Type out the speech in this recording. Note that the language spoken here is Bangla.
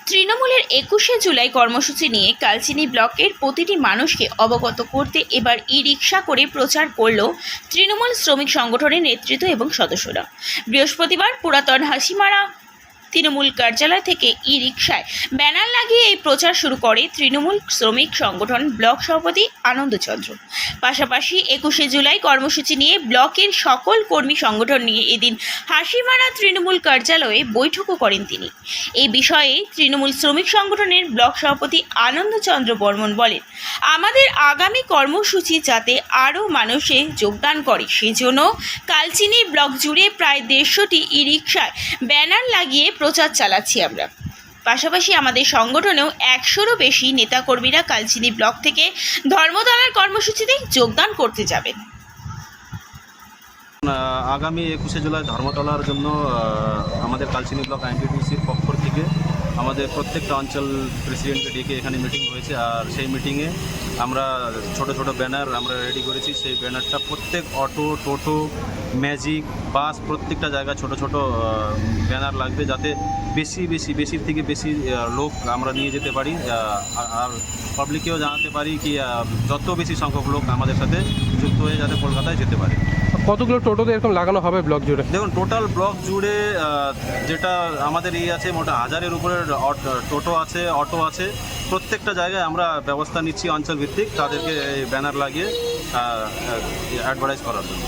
তৃণমূলের ২১শে জুলাই কর্মসূচি নিয়ে কালচিনি ব্লকের প্রতিটি মানুষকে অবগত করতে এবার ই-রিকশা করে প্রচার করল তৃণমূল শ্রমিক সংগঠনের নেতৃত্ব এবং সদস্যরা। বৃহস্পতিবার পুরাতন হাসিমারা তৃণমূল কার্যালয় থেকে ই-রিকশায় ব্যানার লাগিয়ে এই প্রচার শুরু করে তৃণমূল শ্রমিক সংগঠন ব্লক সভাপতি আনন্দচন্দ্র। পাশাপাশি ২১শে জুলাই কর্মসূচি নিয়ে ব্লকের সকল কর্মী সংগঠন নিয়ে এদিন হাসিমারা তৃণমূল কার্যালয়ে বৈঠকও করেন তিনি। এই বিষয়ে তৃণমূল শ্রমিক সংগঠনের ব্লক সভাপতি আনন্দচন্দ্র বর্মন বলেন, আমাদের আগামী কর্মসূচি যাতে আরও মানুষে যোগদান করে সেজন্য কালচিনি ব্লক জুড়ে প্রায় ১৫০টি ই-রিকশায় ব্যানার লাগিয়ে প্রচার চালাচ্ছি আমরা। পাশাপাশি আমাদের সংগঠনেও ১০০রও বেশি নেতাকর্মীরা কালচিনি ব্লক থেকে ধর্মতলার কর্মসূচিতে যোগদান করতে যাবেন। আগামী ২১শে জুলাই ধর্মতলার জন্য আমাদের কালচিনি ব্লক আইএনটিটিউসির পক্ষ থেকে আমাদের প্রত্যেকটা অঞ্চল প্রেসিডেন্টকে ডেকে এখানে মিটিং হয়েছে। আর সেই মিটিংয়ে আমরা ছোট ছোট ব্যানার আমরা রেডি করেছি। সেই ব্যানারটা প্রত্যেক অটো, টোটো, ম্যাজিক, বাস প্রত্যেকটা জায়গায় ছোট ছোট ব্যানার লাগবে, যাতে বেশির থেকে বেশি লোক আমরা নিয়ে যেতে পারি। আর পাবলিককেও জানাতে পারি কি যত বেশি সংখ্যক লোক আমাদের সাথে যুক্ত হয়ে যাতে কলকাতায় যেতে পারে। কতগুলো টোটোতে এরকম লাগানো হবে ব্লক জুড়ে? দেখুন, টোটাল ব্লক জুড়ে যেটা আমাদের আছে মোটা 1000-এর উপরে টোটো আছে, অটো আছে। প্রত্যেকটা জায়গায় আমরা ব্যবস্থা নিচ্ছি অঞ্চল ভিত্তিক তাদেরকে ব্যানার লাগিয়ে অ্যাডভার্টাইজ করার জন্য।